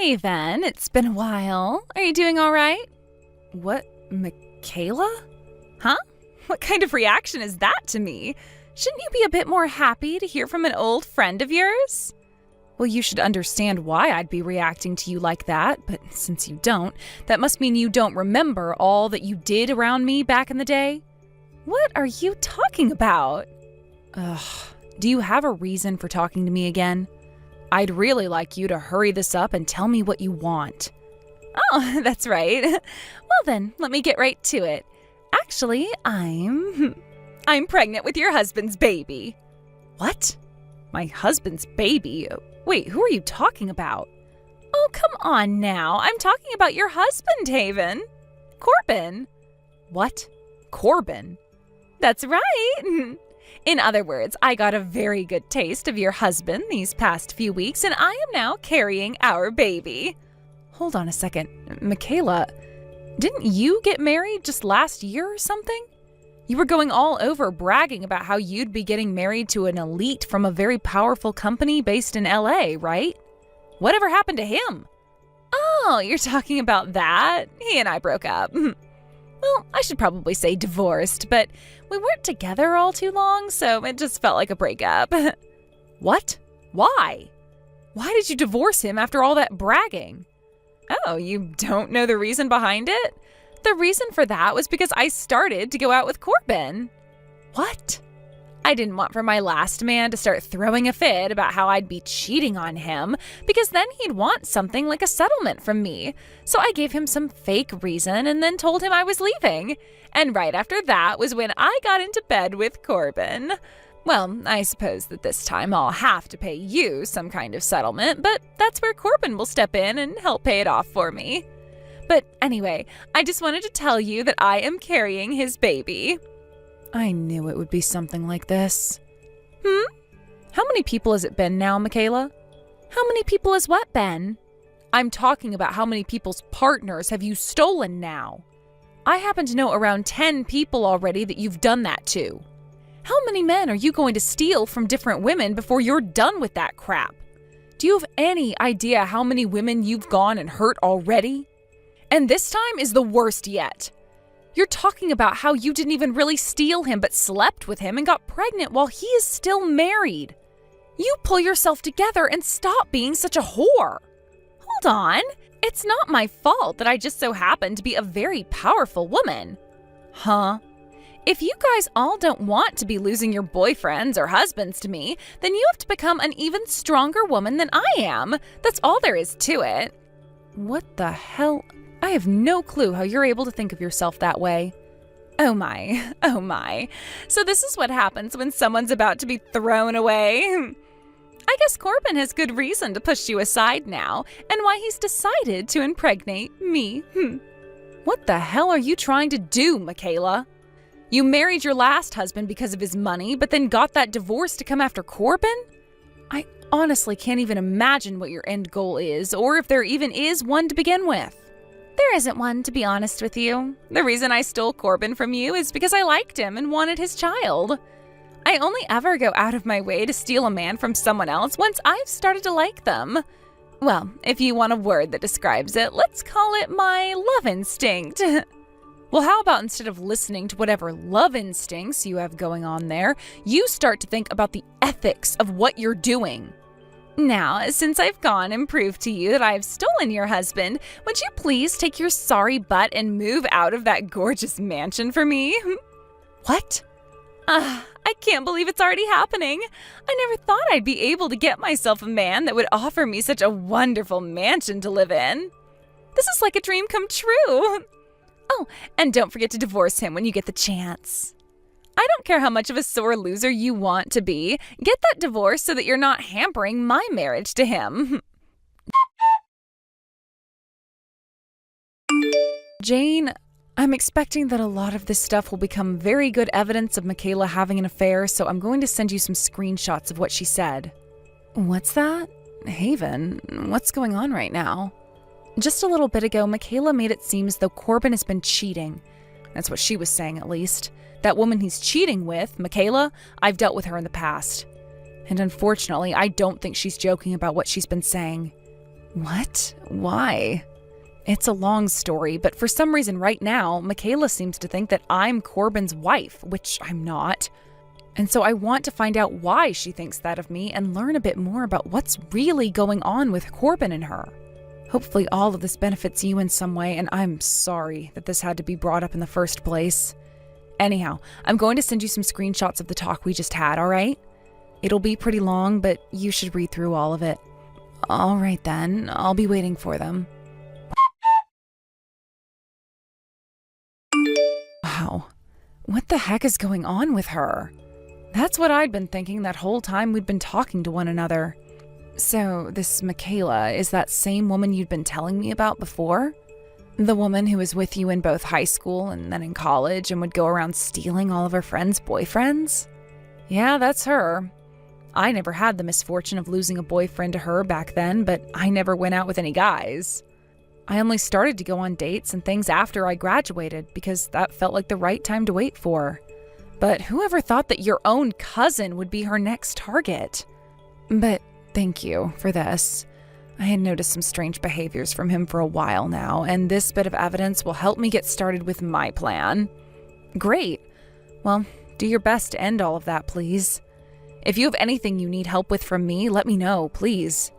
Haven, it's been a while. Are you doing all right? What, Michaela? Huh? What kind of reaction is that to me? Shouldn't you be a bit more happy to hear from an old friend of yours? Well, you should understand why I'd be reacting to you like that, but since you don't, that must mean you don't remember all that you did around me back in the day. What are you talking about? Do you have a reason for talking to me again? I'd really like you to hurry this up and tell me what you want. Oh, that's right. Well then, let me get right to it. Actually, I'm pregnant with your husband's baby. What? My husband's baby? Wait, who are you talking about? Oh, come on now. I'm talking about your husband, Haven. Corbin. What? Corbin? That's right. In other words, I got a very good taste of your husband these past few weeks, and I am now carrying our baby. Hold on a second. Michaela, didn't you get married just last year or something? You were going all over bragging about how you'd be getting married to an elite from a very powerful company based in LA, right? Whatever happened to him? Oh, you're talking about that? He and I broke up. Well, I should probably say divorced, but we weren't together all too long, so it just felt like a breakup. What? Why? Why did you divorce him after all that bragging? Oh, you don't know the reason behind it? The reason for that was because I started to go out with Corbin. What? I didn't want for my last man to start throwing a fit about how I'd be cheating on him, because then he'd want something like a settlement from me. So I gave him some fake reason and then told him I was leaving. And right after that was when I got into bed with Corbin. Well, I suppose that this time I'll have to pay you some kind of settlement, but that's where Corbin will step in and help pay it off for me. But anyway, I just wanted to tell you that I am carrying his baby. I knew it would be something like this. How many people has it been now, Michaela? How many people has what been? I'm talking about how many people's partners have you stolen now? I happen to know around 10 people already that you've done that to. How many men are you going to steal from different women before you're done with that crap? Do you have any idea how many women you've gone and hurt already? And this time is the worst yet. You're talking about how you didn't even really steal him but slept with him and got pregnant while he is still married. You pull yourself together and stop being such a whore. Hold on. It's not my fault that I just so happen to be a very powerful woman. Huh? If you guys all don't want to be losing your boyfriends or husbands to me, then you have to become an even stronger woman than I am. That's all there is to it. What the hell? I have no clue how you're able to think of yourself that way. Oh my. So this is what happens when someone's about to be thrown away. I guess Corbin has good reason to push you aside now, and why he's decided to impregnate me. What the hell are you trying to do, Michaela? You married your last husband because of his money, but then got that divorce to come after Corbin? I honestly can't even imagine what your end goal is, or if there even is one to begin with. There isn't one, to be honest with you. The reason I stole Corbin from you is because I liked him and wanted his child. I only ever go out of my way to steal a man from someone else once I've started to like them. Well, if you want a word that describes it, let's call it my love instinct. Well, how about instead of listening to whatever love instincts you have going on there, you start to think about the ethics of what you're doing. Now, since I've gone and proved to you that I've stolen your husband, would you please take your sorry butt and move out of that gorgeous mansion for me? What? I can't believe it's already happening. I never thought I'd be able to get myself a man that would offer me such a wonderful mansion to live in. This is like a dream come true. Oh, and don't forget to divorce him when you get the chance. I don't care how much of a sore loser you want to be. Get that divorce so that you're not hampering my marriage to him. Jane, I'm expecting that a lot of this stuff will become very good evidence of Michaela having an affair, so I'm going to send you some screenshots of what she said. What's that? Haven, what's going on right now? Just a little bit ago, Michaela made it seem as though Corbin has been cheating. That's what she was saying, at least. That woman he's cheating with, Michaela, I've dealt with her in the past. And unfortunately, I don't think she's joking about what she's been saying. What? Why? It's a long story, but for some reason right now, Michaela seems to think that I'm Corbin's wife, which I'm not. And so I want to find out why she thinks that of me and learn a bit more about what's really going on with Corbin and her. Hopefully all of this benefits you in some way, and I'm sorry that this had to be brought up in the first place. Anyhow, I'm going to send you some screenshots of the talk we just had, all right? It'll be pretty long, but you should read through all of it. All right then, I'll be waiting for them. Wow, what the heck is going on with her? That's what I'd been thinking that whole time we'd been talking to one another. So, this Michaela is that same woman you'd been telling me about before? The woman who was with you in both high school and then in college and would go around stealing all of her friends' boyfriends? Yeah, that's her. I never had the misfortune of losing a boyfriend to her back then, but I never went out with any guys. I only started to go on dates and things after I graduated because that felt like the right time to wait for. But whoever thought that your own cousin would be her next target? But thank you for this. I had noticed some strange behaviors from him for a while now, and this bit of evidence will help me get started with my plan. Great. Well, do your best to end all of that, please. If you have anything you need help with from me, let me know, please.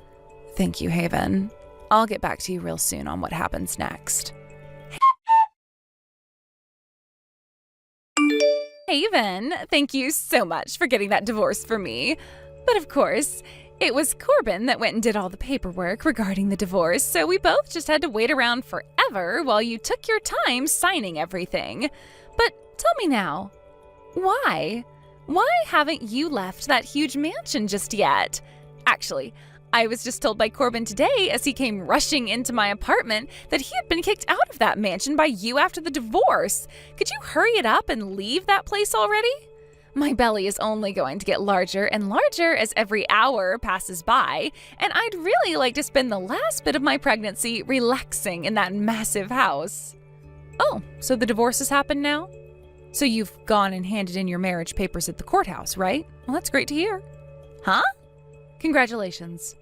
Thank you, Haven. I'll get back to you real soon on what happens next. Haven, thank you so much for getting that divorce for me. But of course, it was Corbin that went and did all the paperwork regarding the divorce, so we both just had to wait around forever while you took your time signing everything. But tell me now, why? Why haven't you left that huge mansion just yet? Actually, I was just told by Corbin today as he came rushing into my apartment that he had been kicked out of that mansion by you after the divorce. Could you hurry it up and leave that place already? My belly is only going to get larger and larger as every hour passes by, and I'd really like to spend the last bit of my pregnancy relaxing in that massive house. Oh, so the divorce has happened now? So you've gone and handed in your marriage papers at the courthouse, right? Well, that's great to hear. Huh? Congratulations.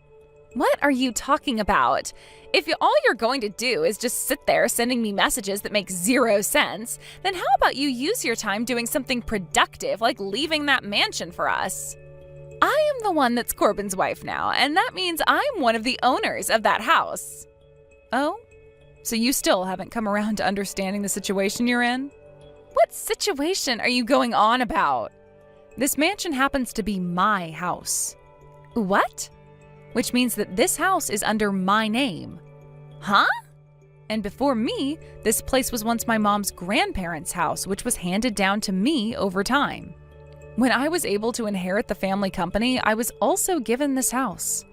What are you talking about? If all you're going to do is just sit there sending me messages that make zero sense, then how about you use your time doing something productive like leaving that mansion for us? I am the one that's Corbin's wife now, and that means I'm one of the owners of that house. Oh? So you still haven't come around to understanding the situation you're in? What situation are you going on about? This mansion happens to be my house. What? Which means that this house is under my name. Huh? And before me, this place was once my mom's grandparents' house, which was handed down to me over time. When I was able to inherit the family company, I was also given this house.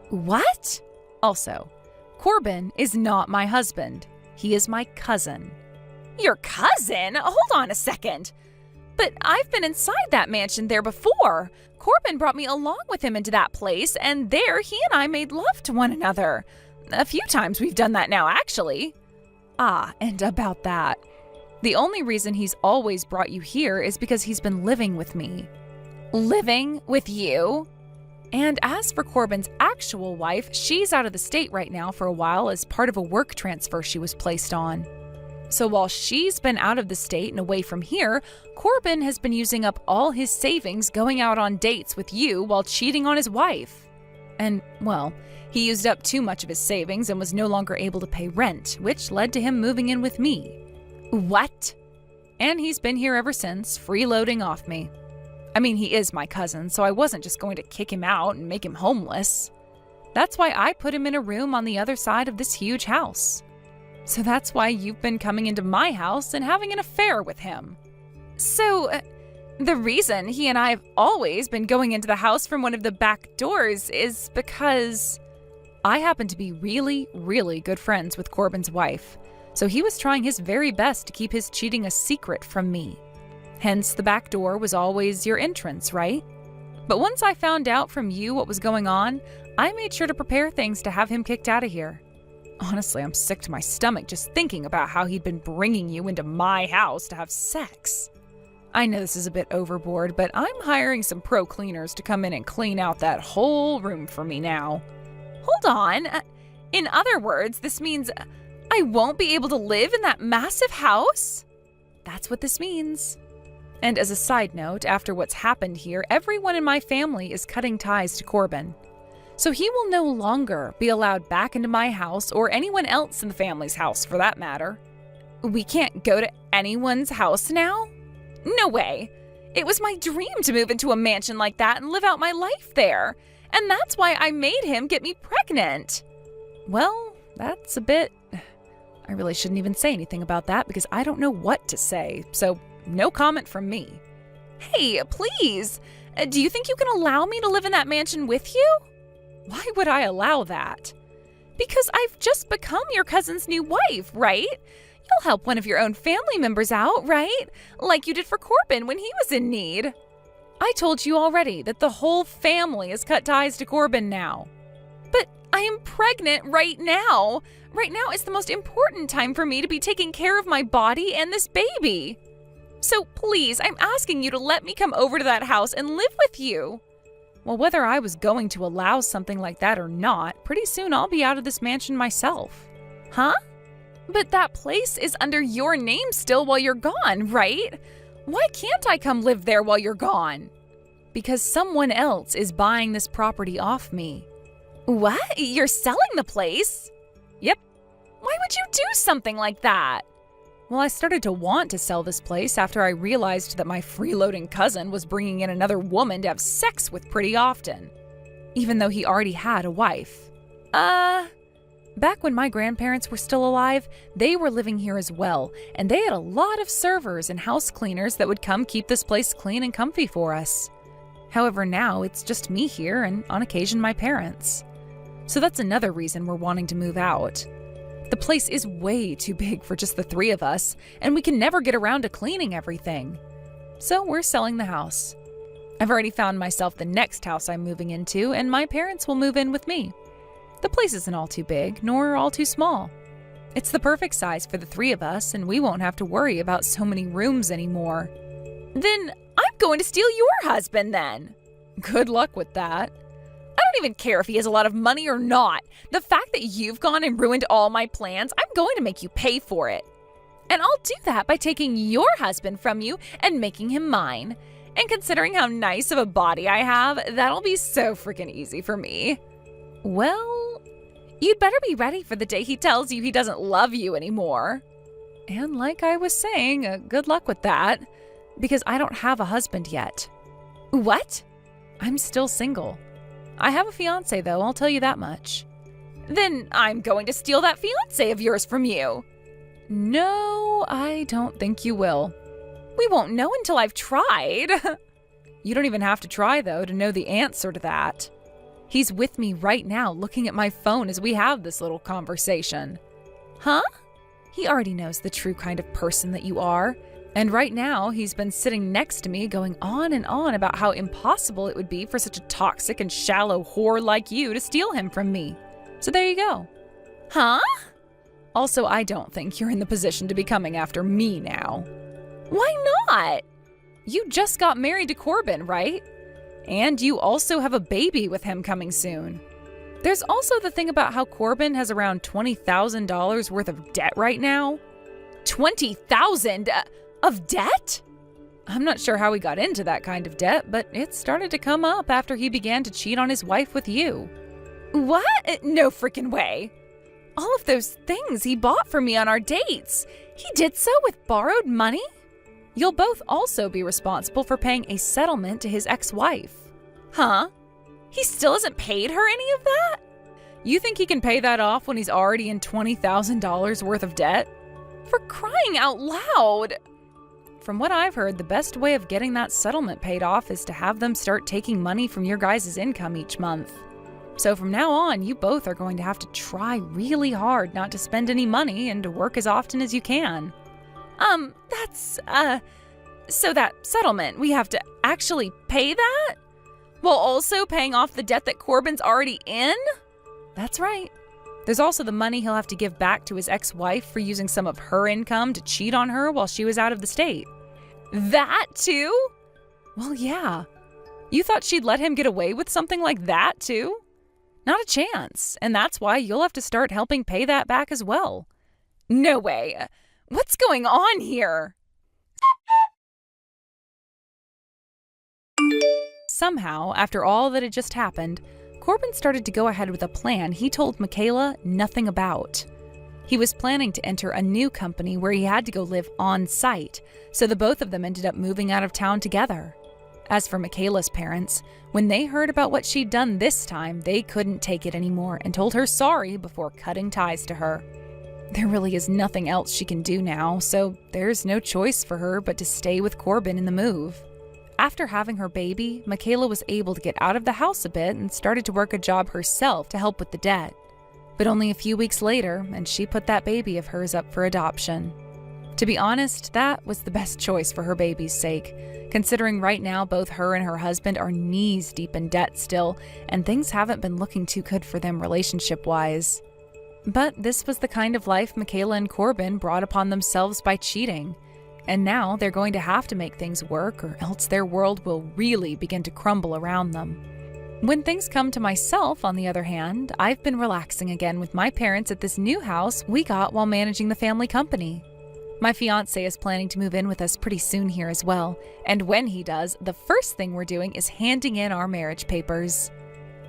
What? Also, Corbin is not my husband. He is my cousin. Your cousin? Hold on a second. But I've been inside that mansion there before. Corbin brought me along with him into that place, and there he and I made love to one another. A few times we've done that now, actually. Ah, and about that. The only reason he's always brought you here is because he's been living with me. Living with you? And as for Corbin's actual wife, she's out of the state right now for a while as part of a work transfer she was placed on. So while she's been out of the state and away from here, Corbin has been using up all his savings going out on dates with you while cheating on his wife. And, well, he used up too much of his savings and was no longer able to pay rent, which led to him moving in with me. What? And he's been here ever since, freeloading off me. I mean, he is my cousin, so I wasn't just going to kick him out and make him homeless. That's why I put him in a room on the other side of this huge house. So that's why you've been coming into my house and having an affair with him. So, the reason he and I have always been going into the house from one of the back doors is because I happen to be really, really good friends with Corbin's wife. So he was trying his very best to keep his cheating a secret from me. Hence, the back door was always your entrance, right? But once I found out from you what was going on, I made sure to prepare things to have him kicked out of here. Honestly, I'm sick to my stomach just thinking about how he'd been bringing you into my house to have sex. I know this is a bit overboard, but I'm hiring some pro cleaners to come in and clean out that whole room for me now. Hold on. In other words, this means I won't be able to live in that massive house? That's what this means. And as a side note, after what's happened here, everyone in my family is cutting ties to Corbin. So he will no longer be allowed back into my house or anyone else in the family's house for that matter. We can't go to anyone's house now? No way. It was my dream to move into a mansion like that and live out my life there. And that's why I made him get me pregnant. Well, that's a bit... I really shouldn't even say anything about that because I don't know what to say. So no comment from me. Hey, please. Do you think you can allow me to live in that mansion with you? Why would I allow that? Because I've just become your cousin's new wife, right? You'll help one of your own family members out, right? Like you did for Corbin when he was in need. I told you already that the whole family has cut ties to Corbin now. But I am pregnant right now. Right now is the most important time for me to be taking care of my body and this baby. So please, I'm asking you to let me come over to that house and live with you. Well, whether I was going to allow something like that or not, pretty soon I'll be out of this mansion myself. Huh? But that place is under your name still while you're gone, right? Why can't I come live there while you're gone? Because someone else is buying this property off me. What? You're selling the place? Yep. Why would you do something like that? Well, I started to want to sell this place after I realized that my freeloading cousin was bringing in another woman to have sex with pretty often, even though he already had a wife. Back when my grandparents were still alive, they were living here as well, and they had a lot of servers and house cleaners that would come keep this place clean and comfy for us. However, now it's just me here and on occasion my parents. So that's another reason we're wanting to move out. The place is way too big for just the three of us, and we can never get around to cleaning everything. So we're selling the house. I've already found myself the next house I'm moving into, and my parents will move in with me. The place isn't all too big, nor all too small. It's the perfect size for the three of us, and we won't have to worry about so many rooms anymore. Then I'm going to steal your husband then. Good luck with that. I don't even care if he has a lot of money or not. The fact that you've gone and ruined all my plans, I'm going to make you pay for it. And I'll do that by taking your husband from you and making him mine. And considering how nice of a body I have, that'll be so freaking easy for me. Well, you'd better be ready for the day he tells you he doesn't love you anymore. And like I was saying, good luck with that, because I don't have a husband yet. What? I'm still single. I have a fiancé, though, I'll tell you that much. Then I'm going to steal that fiancé of yours from you. No, I don't think you will. We won't know until I've tried. You don't even have to try, though, to know the answer to that. He's with me right now, looking at my phone as we have this little conversation. Huh? He already knows the true kind of person that you are. And right now, he's been sitting next to me going on and on about how impossible it would be for such a toxic and shallow whore like you to steal him from me. So there you go. Huh? Also, I don't think you're in the position to be coming after me now. Why not? You just got married to Corbin, right? And you also have a baby with him coming soon. There's also the thing about how Corbin has around $20,000 worth of debt right now. $20,000 of debt? I'm not sure how he got into that kind of debt, but it started to come up after he began to cheat on his wife with you. What? No freaking way. All of those things he bought for me on our dates. He did so with borrowed money? You'll both also be responsible for paying a settlement to his ex-wife. Huh? He still hasn't paid her any of that? You think he can pay that off when he's already in $20,000 worth of debt? For crying out loud! From what I've heard, the best way of getting that settlement paid off is to have them start taking money from your guys' income each month. So from now on, you both are going to have to try really hard not to spend any money and to work as often as you can. So that settlement, we have to actually pay that? While also paying off the debt that Corbin's already in? That's right. There's also the money he'll have to give back to his ex-wife for using some of her income to cheat on her while she was out of the state. That too? Well, yeah. You thought she'd let him get away with something like that too? Not a chance, and that's why you'll have to start helping pay that back as well. No way! What's going on here? Somehow, after all that had just happened, Corbin started to go ahead with a plan he told Michaela nothing about. He was planning to enter a new company where he had to go live on site, so the both of them ended up moving out of town together. As for Michaela's parents, when they heard about what she'd done this time, they couldn't take it anymore and told her sorry before cutting ties to her. There really is nothing else she can do now, so there's no choice for her but to stay with Corbin in the move. After having her baby, Michaela was able to get out of the house a bit and started to work a job herself to help with the debt. But only a few weeks later, and she put that baby of hers up for adoption. To be honest, that was the best choice for her baby's sake, considering right now both her and her husband are knees deep in debt still, and things haven't been looking too good for them relationship-wise. But this was the kind of life Michaela and Corbin brought upon themselves by cheating. And now they're going to have to make things work, or else their world will really begin to crumble around them. When things come to myself, on the other hand, I've been relaxing again with my parents at this new house we got while managing the family company. My fiancé is planning to move in with us pretty soon here as well, and when he does, the first thing we're doing is handing in our marriage papers.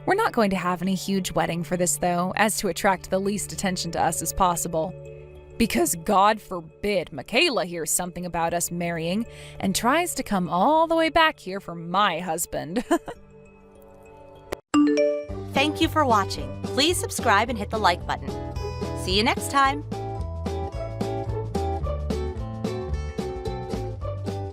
We're not going to have any huge wedding for this though, as to attract the least attention to us as possible. Because God forbid Michaela hears something about us marrying and tries to come all the way back here for my husband. Thank you for watching. Please subscribe and hit the like button. See you next time.